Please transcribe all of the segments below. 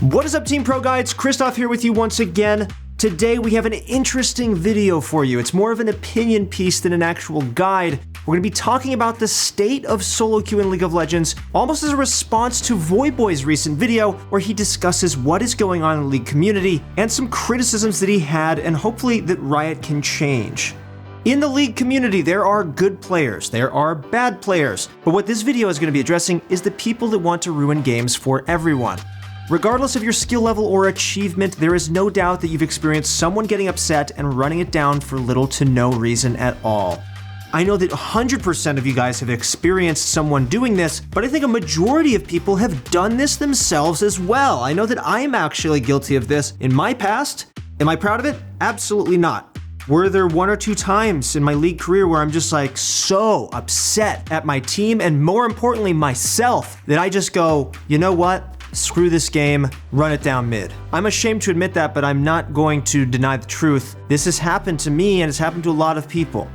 What is up, Team ProGuides? Christoph here with you once again. Today we have an interesting video for you. It's more of an opinion piece than an actual guide. We're going to be talking about the state of solo queue in League of Legends, almost as a response to Voyboy's recent video where he discusses what is going on in the League community and some criticisms that he had, and hopefully that Riot can change. In the League community, there are good players, there are bad players, but what this video is going to be addressing is the people that want to ruin games for everyone. Regardless of your skill level or achievement, there is no doubt that you've experienced someone getting upset and running it down for little to no reason at all. I know that 100% of you guys have experienced someone doing this, but I think a majority of people have done this themselves as well. I know that I am actually guilty of this in my past. Am I proud of it? Absolutely not. Were there one or two times in my League career where I'm just like so upset at my team and more importantly myself that I just go, you know what? Screw this game, run it down mid. I'm ashamed to admit that, but I'm not going to deny the truth. This has happened to me and it's happened to a lot of people.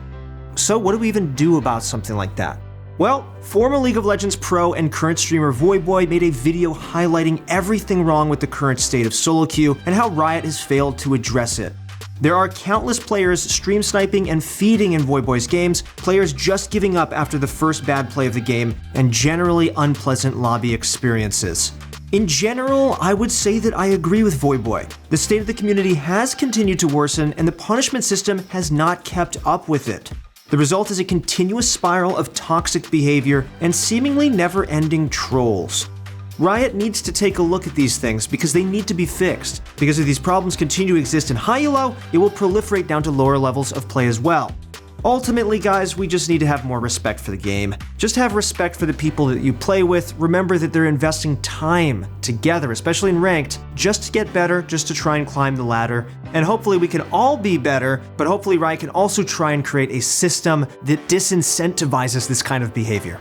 So what do we even do about something like that? Well, former League of Legends pro and current streamer Voyboy made a video highlighting everything wrong with the current state of solo queue and how Riot has failed to address it. There are countless players stream sniping and feeding in Voyboy's games, players just giving up after the first bad play of the game, and generally unpleasant lobby experiences. In general, I would say that I agree with Voyboy. The state of the community has continued to worsen and the punishment system has not kept up with it. The result is a continuous spiral of toxic behavior and seemingly never-ending trolls. Riot needs to take a look at these things because they need to be fixed. Because if these problems continue to exist in high elo, it will proliferate down to lower levels of play as well. Ultimately, guys, we just need to have more respect for the game. Just have respect for the people that you play with. Remember that they're investing time together, especially in ranked, just to get better, just to try and climb the ladder. And hopefully we can all be better, but hopefully Riot can also try and create a system that disincentivizes this kind of behavior.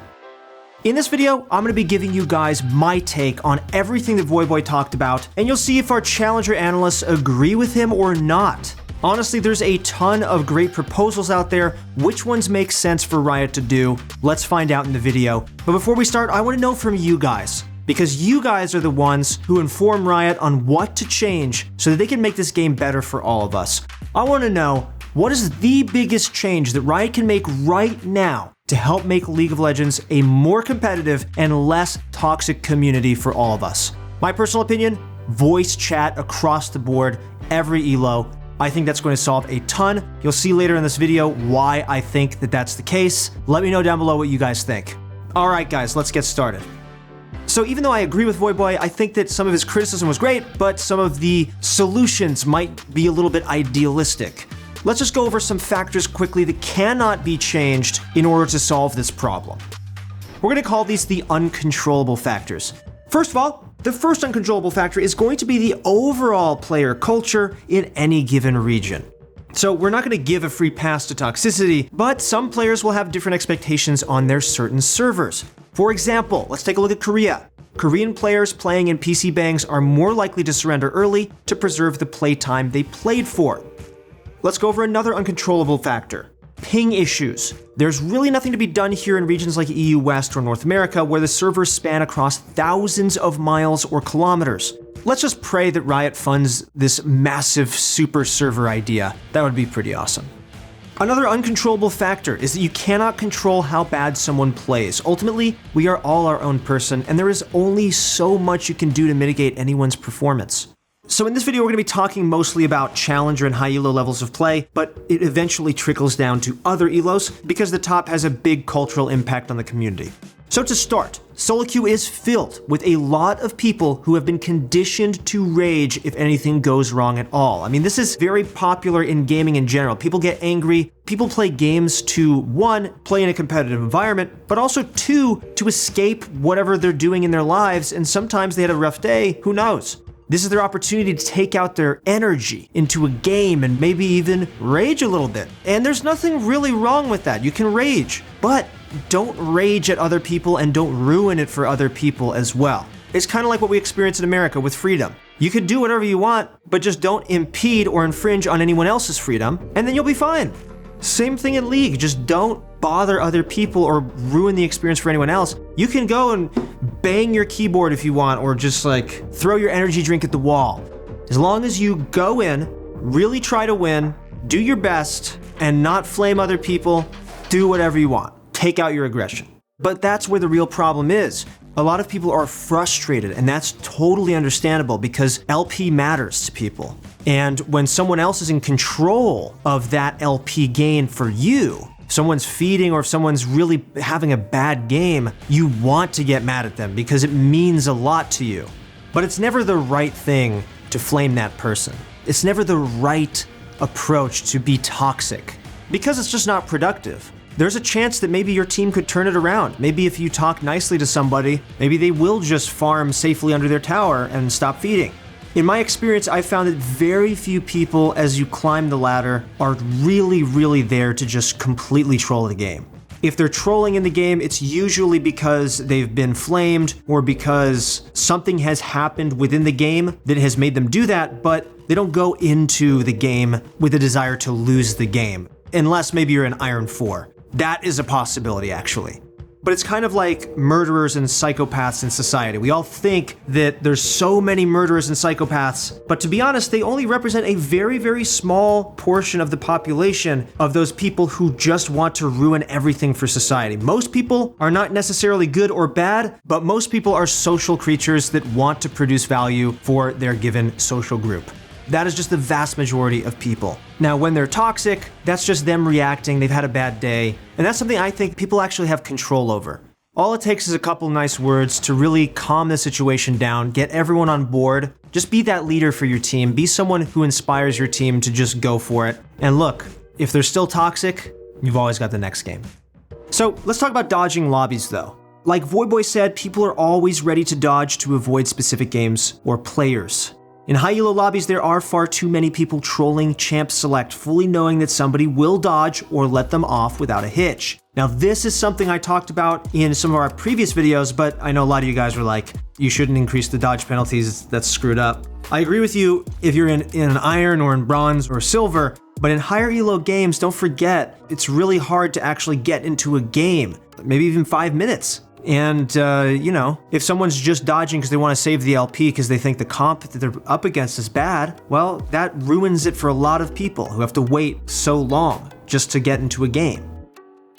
In this video, I'm going to be giving you guys my take on everything that Voyboy talked about, and you'll see if our challenger analysts agree with him or not. Honestly, there's a ton of great proposals out there. Which ones make sense for Riot to do? Let's find out in the video. But before we start, I want to know from you guys, because you guys are the ones who inform Riot on what to change so that they can make this game better for all of us. I want to know, what is the biggest change that Riot can make right now to help make League of Legends a more competitive and less toxic community for all of us? My personal opinion, voice chat across the board, every elo. I think that's going to solve a ton. You'll see later in this video why I think that that's the case. Let me know down below what you guys think. All right, guys, let's get started. So even though I agree with Voyboy, I think that some of his criticism was great, but some of the solutions might be a little bit idealistic. Let's just go over some factors quickly that cannot be changed in order to solve this problem. We're going to call these the uncontrollable factors. First of all, the first uncontrollable factor is going to be the overall player culture in any given region. So we're not going to give a free pass to Toxicity, but some players will have different expectations on their certain servers. For example, let's take a look at Korea. Korean players playing in PC bangs are more likely to surrender early to preserve the playtime they played for. Let's go over another uncontrollable factor. Ping issues. There's really nothing to be done here in regions like EU West or North America where the servers span across thousands of miles or kilometers. Let's just pray that Riot funds this massive super server idea. That would be pretty awesome. Another uncontrollable factor is that you cannot control how bad someone plays. Ultimately, we are all our own person, and there is only so much you can do to mitigate anyone's performance. So in this video, we're going to be talking mostly about challenger and high elo levels of play, but it eventually trickles down to other elos because the top has a big cultural impact on the community. So to start, solo queue is filled with a lot of people who have been conditioned to rage if anything goes wrong at all. I mean, this is very popular in gaming in general. People get angry. People play games to, one, play in a competitive environment, but also two, to escape whatever they're doing in their lives. And sometimes they had a rough day, who knows? This is their opportunity to take out their energy into a game and maybe even rage a little bit. And there's nothing really wrong with that. You can rage, but don't rage at other people and don't ruin it for other people as well. It's kind of like what we experience in America with freedom. You can do whatever you want, but just don't impede or infringe on anyone else's freedom, and then you'll be fine. Same thing in League, just don't bother other people or ruin the experience for anyone else, you can go and bang your keyboard if you want, or just like throw your energy drink at the wall. As long as you go in, really try to win, do your best, and not flame other people, do whatever you want. Take out your aggression. But that's where the real problem is. A lot of people are frustrated, and that's totally understandable because LP matters to people. And when someone else is in control of that LP gain for you, if someone's feeding or if someone's really having a bad game, you want to get mad at them because it means a lot to you. But it's never the right thing to flame that person. It's never the right approach to be toxic because it's just not productive. There's a chance that maybe your team could turn it around. Maybe if you talk nicely to somebody, maybe they will just farm safely under their tower and stop feeding. In my experience, I've found that very few people, as you climb the ladder, are really there to just completely troll the game. If they're trolling in the game, it's usually because they've been flamed or because something has happened within the game that has made them do that, but they don't go into the game with a desire to lose the game, unless maybe you're in Iron 4. That is a possibility, actually. But it's kind of like murderers and psychopaths in society. We all think that there's so many murderers and psychopaths, but to be honest, they only represent a very small portion of the population of those people who just want to ruin everything for society. Most people are not necessarily good or bad, but most people are social creatures that want to produce value for their given social group. That is just the vast majority of people. Now, when they're toxic, that's just them reacting, they've had a bad day, and that's something I think people actually have control over. All it takes is a couple nice words to really calm the situation down, get everyone on board. Just be that leader for your team, be someone who inspires your team to just go for it. And look, if they're still toxic, you've always got the next game. So let's talk about dodging lobbies though. Like Voyboy said, people are always ready to dodge to avoid specific games or players. In high elo lobbies, there are far too many people trolling champ select, fully knowing that somebody will dodge or let them off without a hitch. Now, this is something I talked about in some of our previous videos, but I know a lot of you guys were like, you shouldn't increase the dodge penalties, that's screwed up. I agree with you if you're in an iron or in bronze or silver, but in higher elo games, don't forget, it's really hard to actually get into a game, maybe even 5 minutes. And, if someone's just dodging because they want to save the LP because they think the comp that they're up against is bad, well, that ruins it for a lot of people who have to wait so long just to get into a game.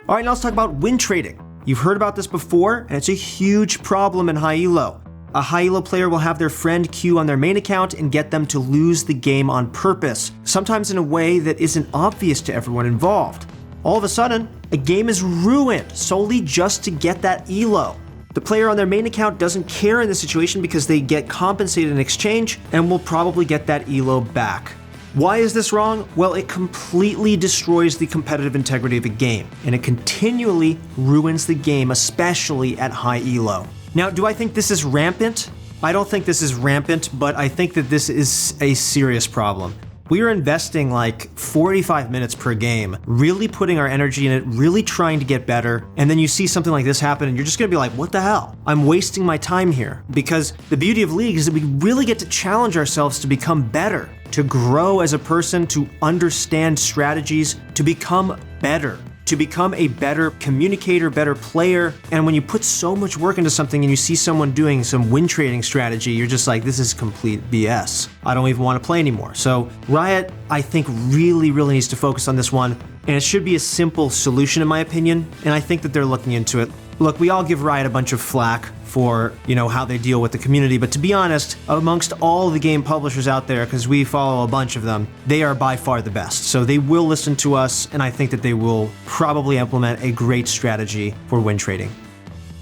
All right, now let's talk about win trading. You've heard about this before, and it's a huge problem in high elo. A high elo player will have their friend queue on their main account and get them to lose the game on purpose, sometimes in a way that isn't obvious to everyone involved. All of a sudden, a game is ruined solely just to get that elo. The player on their main account doesn't care in this situation because they get compensated in exchange and will probably get that elo back. Why is this wrong? Well, it completely destroys the competitive integrity of the game, and it continually ruins the game, especially at high elo. Now, do I think this is rampant? I don't think this is rampant, but I think that this is a serious problem. We are investing like 45 minutes per game, really putting our energy in it, really trying to get better, and then you see something like this happen and you're just gonna be like, what the hell? I'm wasting my time here. Because the beauty of League is that we really get to challenge ourselves to become better, to grow as a person, to understand strategies, to become better, to become a better communicator, better player. And when you put so much work into something and you see someone doing some win trading strategy, you're just like, this is complete BS. I don't even want to play anymore. So Riot, I think, really needs to focus on this one. And it should be a simple solution in my opinion. And I think that they're looking into it. Look, we all give Riot a bunch of flack for, how they deal with the community, but to be honest, amongst all the game publishers out there, because we follow a bunch of them, they are by far the best. So they will listen to us, and I think that they will probably implement a great strategy for win trading.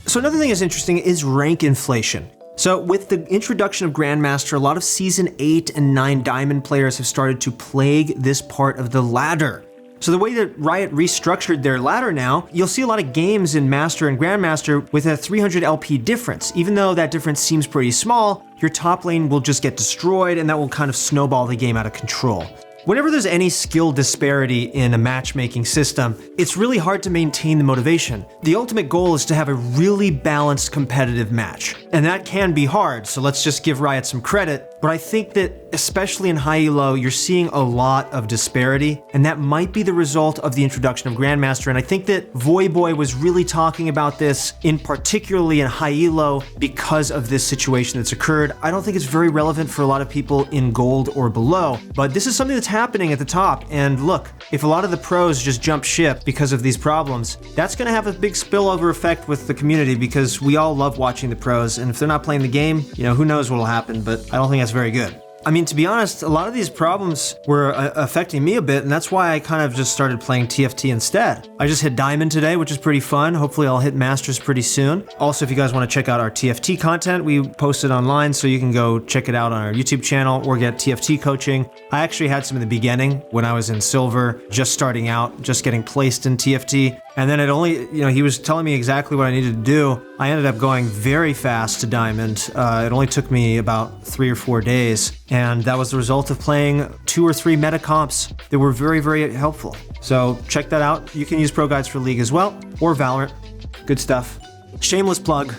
So another thing that's interesting is rank inflation. So with the introduction of Grandmaster, a lot of Season 8 and 9 Diamond players have started to plague this part of the ladder. So the way that Riot restructured their ladder now, you'll see a lot of games in Master and Grandmaster with a 300 LP difference. Even though that difference seems pretty small, your top lane will just get destroyed and that will kind of snowball the game out of control. Whenever there's any skill disparity in a matchmaking system, it's really hard to maintain the motivation. The ultimate goal is to have a really balanced competitive match. And that can be hard, so let's just give Riot some credit. but I think that especially in high elo, you're seeing a lot of disparity, and that might be the result of the introduction of Grandmaster. And I think that Voyboy was really talking about this in particularly in high elo because of this situation that's occurred. I don't think it's very relevant for a lot of people in gold or below, but this is something that's happening at the top. And look, if a lot of the pros just jump ship because of these problems, that's going to have a big spillover effect with the community because we all love watching the pros, and if they're not playing the game, who knows what'll happen, but I don't think that's very good. I mean, to be honest, a lot of these problems were affecting me a bit, and that's why I kind of just started playing TFT instead. I just hit Diamond today, which is pretty fun. Hopefully I'll hit Masters pretty soon. Also, if you guys want to check out our TFT content, we post it online, so you can go check it out on our YouTube channel or get TFT coaching. I actually had some in the beginning when I was in Silver, just starting out, just getting placed in TFT. And then it only, he was telling me exactly what I needed to do. I ended up going very fast to Diamond. It only took me about 3 or 4 days. And that was the result of playing 2 or 3 meta comps that were very, very helpful. So check that out. You can use ProGuides for League as well, or Valorant. Good stuff. Shameless plug.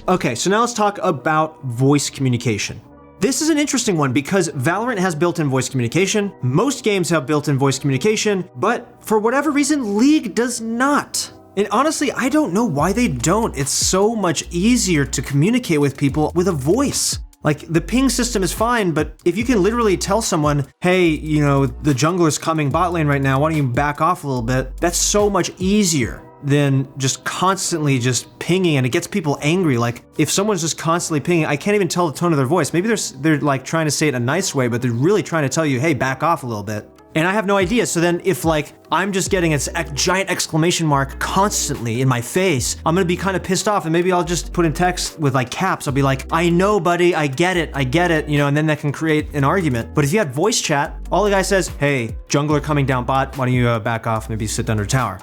Okay, so now let's talk about voice communication. This is an interesting one because Valorant has built-in voice communication. Most games have built-in voice communication, but for whatever reason, League does not. And honestly, I don't know why they don't. It's so much easier to communicate with people with a voice. Like, the ping system is fine, but if you can literally tell someone, hey, the jungler's coming bot lane right now, why don't you back off a little bit? That's so much easier than just constantly just pinging, and it gets people angry. Like, if someone's just constantly pinging, I can't even tell the tone of their voice. Maybe they're like trying to say it in a nice way, but they're really trying to tell you, hey, back off a little bit. And I have no idea. So then if I'm just getting a giant exclamation mark constantly in my face, I'm gonna be kind of pissed off, and maybe I'll just put in text with caps. I'll be like, I know, buddy, I get it, and then that can create an argument. But if you had voice chat, all the guy says, hey, jungler coming down bot, why don't you back off, maybe sit under tower.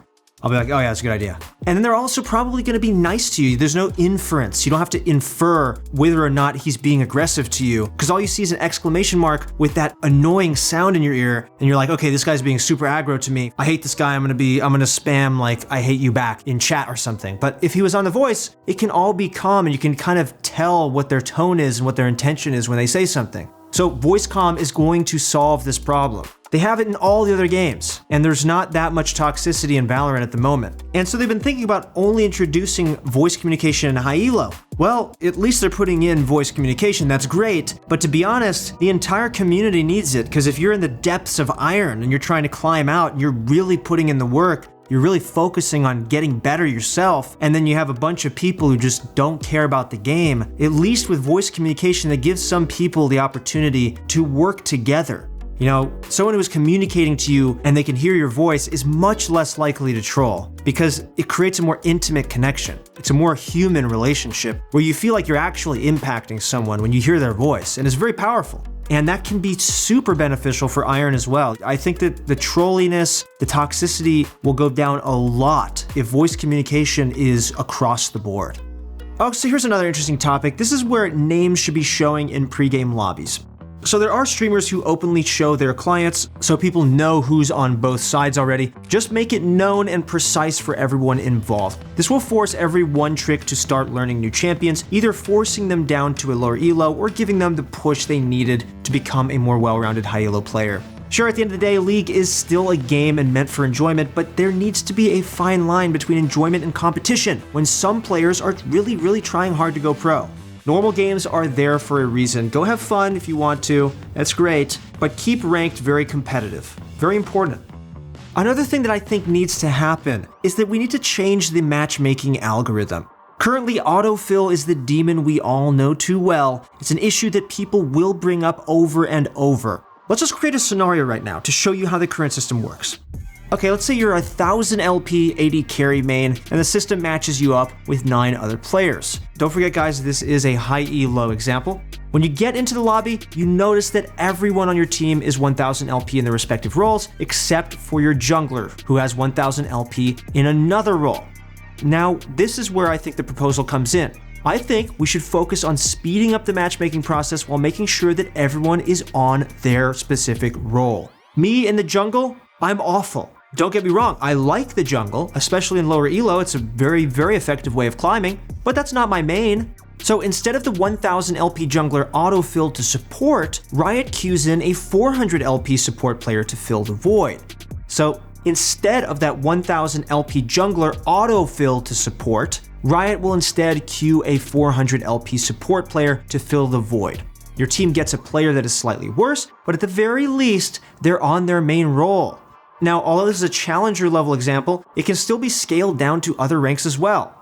I'll be like, oh yeah, that's a good idea. And then they're also probably gonna be nice to you. There's no inference. You don't have to infer whether or not he's being aggressive to you, because all you see is an exclamation mark with that annoying sound in your ear, and you're like, okay, this guy's being super aggro to me. I hate this guy, I'm gonna spam I hate you back in chat or something. But if he was on the voice, it can all be calm, and you can kind of tell what their tone is and what their intention is when they say something. So voice comm is going to solve this problem. They have it in all the other games, and there's not that much toxicity in Valorant at the moment. And so they've been thinking about only introducing voice communication in high elo. Well, at least they're putting in voice communication, that's great, but to be honest, the entire community needs it, because if you're in the depths of iron and you're trying to climb out, and you're really putting in the work, you're really focusing on getting better yourself, and then you have a bunch of people who just don't care about the game, at least with voice communication, that gives some people the opportunity to work together. Someone who is communicating to you and they can hear your voice is much less likely to troll, because it creates a more intimate connection. It's a more human relationship where you feel like you're actually impacting someone when you hear their voice, and it's very powerful. And that can be super beneficial for Iron as well. I think that the trolliness, the toxicity will go down a lot if voice communication is across the board. Oh, so here's another interesting topic. This is where names should be showing in pre-game lobbies. So there are streamers who openly show their clients, so people know who's on both sides already. Just make it known and precise for everyone involved. This will force every one trick to start learning new champions, either forcing them down to a lower elo or giving them the push they needed to become a more well-rounded high elo player. Sure, at the end of the day, League is still a game and meant for enjoyment, but there needs to be a fine line between enjoyment and competition when some players are really trying hard to go pro. Normal games are there for a reason. Go have fun if you want to, that's great, but keep ranked very competitive. Very important. Another thing that I think needs to happen is that we need to change the matchmaking algorithm. Currently, autofill is the demon we all know too well. It's an issue that people will bring up over and over. Let's just create a scenario right now to show you how the current system works. Okay, let's say you're a 1000 LP 80 carry main, and the system matches you up with 9 other players. Don't forget, guys, this is a high elo example. When you get into the lobby, you notice that everyone on your team is 1000 LP in their respective roles, except for your jungler, who has 1000 LP in another role. Now, this is where I think the proposal comes in. I think we should focus on speeding up the matchmaking process while making sure that everyone is on their specific role. Me in the jungle, I'm awful. Don't get me wrong, I like the jungle, especially in lower elo. It's a very effective way of climbing, but that's not my main. So instead of the 1000 LP jungler autofilled to support, Riot queues in a 400 LP support player to fill the void. So instead of that 1000 LP jungler autofill to support, Riot will instead queue a 400 LP support player to fill the void. Your team gets a player that is slightly worse, but at the very least, they're on their main role. Now, although this is a challenger level example, it can still be scaled down to other ranks as well.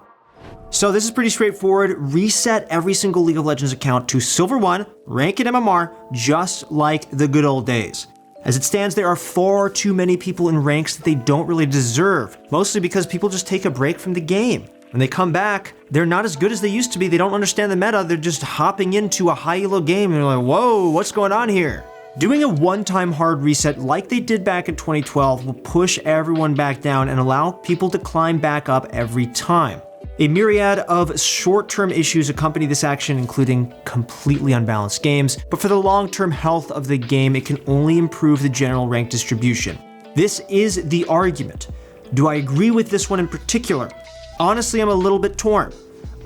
So this is pretty straightforward. Reset every single League of Legends account to Silver 1, rank in MMR, just like the good old days. As it stands, there are far too many people in ranks that they don't really deserve, mostly because people just take a break from the game. When they come back, they're not as good as they used to be. They don't understand the meta. They're just hopping into a high elo game and they're like, whoa, what's going on here? Doing a one-time hard reset like they did back in 2012 will push everyone back down and allow people to climb back up every time. A myriad of short-term issues accompany this action, including completely unbalanced games, but for the long-term health of the game, it can only improve the general rank distribution. This is the argument. Do I agree with this one in particular? Honestly, I'm a little bit torn.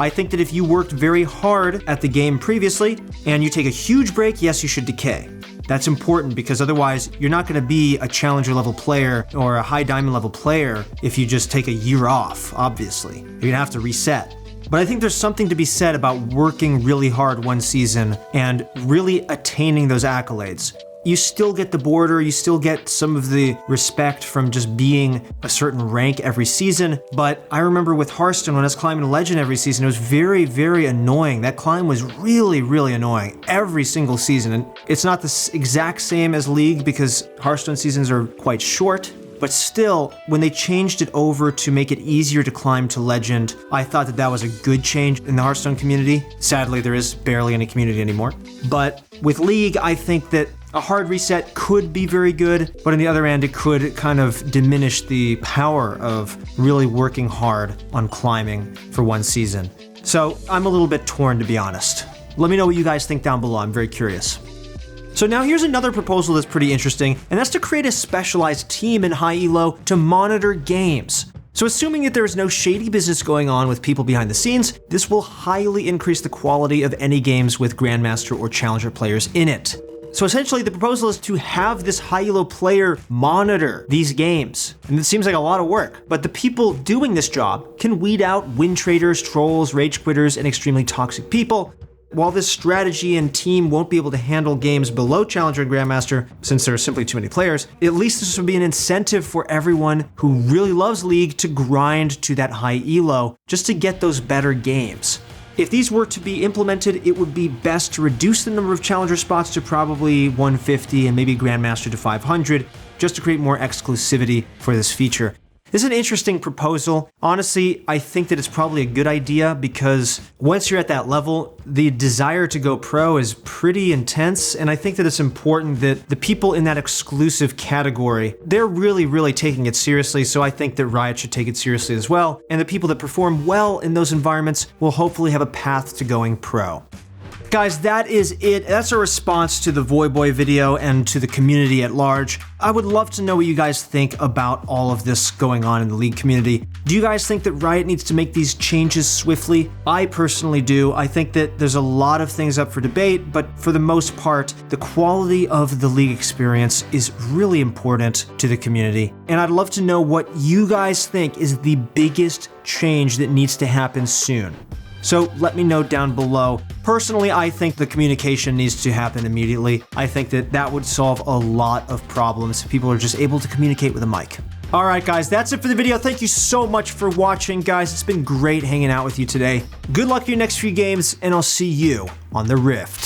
I think that if you worked very hard at the game previously, and you take a huge break, yes, you should decay. That's important because otherwise you're not going to be a challenger level player or a high diamond level player if you just take a year off, obviously. You're going to have to reset. But I think there's something to be said about working really hard one season and really attaining those accolades. You still get the border, you still get some of the respect from just being a certain rank every season, but I remember with Hearthstone when I was climbing Legend every season, it was very, very annoying. That climb was really, really annoying every single season, and it's not the exact same as League because Hearthstone seasons are quite short, but still, when they changed it over to make it easier to climb to Legend, I thought that that was a good change in the Hearthstone community. Sadly, there is barely any community anymore. But with League, I think that a hard reset could be very good, but on the other end, it could kind of diminish the power of really working hard on climbing for one season. So I'm a little bit torn, to be honest. Let me know what you guys think down below. I'm very curious. So now here's another proposal that's pretty interesting, and that's to create a specialized team in high elo to monitor games. So assuming that there is no shady business going on with people behind the scenes, this will highly increase the quality of any games with Grandmaster or Challenger players in it. So essentially the proposal is to have this high elo player monitor these games. And it seems like a lot of work, but the people doing this job can weed out win traders, trolls, rage quitters, and extremely toxic people. While this strategy and team won't be able to handle games below Challenger and Grandmaster, since there are simply too many players, at least this will be an incentive for everyone who really loves League to grind to that high elo just to get those better games. If these were to be implemented, it would be best to reduce the number of Challenger spots to probably 150 and maybe Grandmaster to 500, just to create more exclusivity for this feature. This is an interesting proposal. Honestly, I think that it's probably a good idea because once you're at that level, the desire to go pro is pretty intense, and I think that it's important that the people in that exclusive category, they're really, really taking it seriously, so I think that Riot should take it seriously as well, and the people that perform well in those environments will hopefully have a path to going pro. Guys, that is it. That's a response to the Voyboy video and to the community at large. I would love to know what you guys think about all of this going on in the League community. Do you guys think that Riot needs to make these changes swiftly? I personally do. I think that there's a lot of things up for debate, but for the most part, the quality of the League experience is really important to the community. And I'd love to know what you guys think is the biggest change that needs to happen soon. So let me know down below. Personally, I think the communication needs to happen immediately. I think that that would solve a lot of problems if people are just able to communicate with a mic. All right, guys, that's it for the video. Thank you so much for watching, guys. It's been great hanging out with you today. Good luck in your next few games, and I'll see you on the Rift.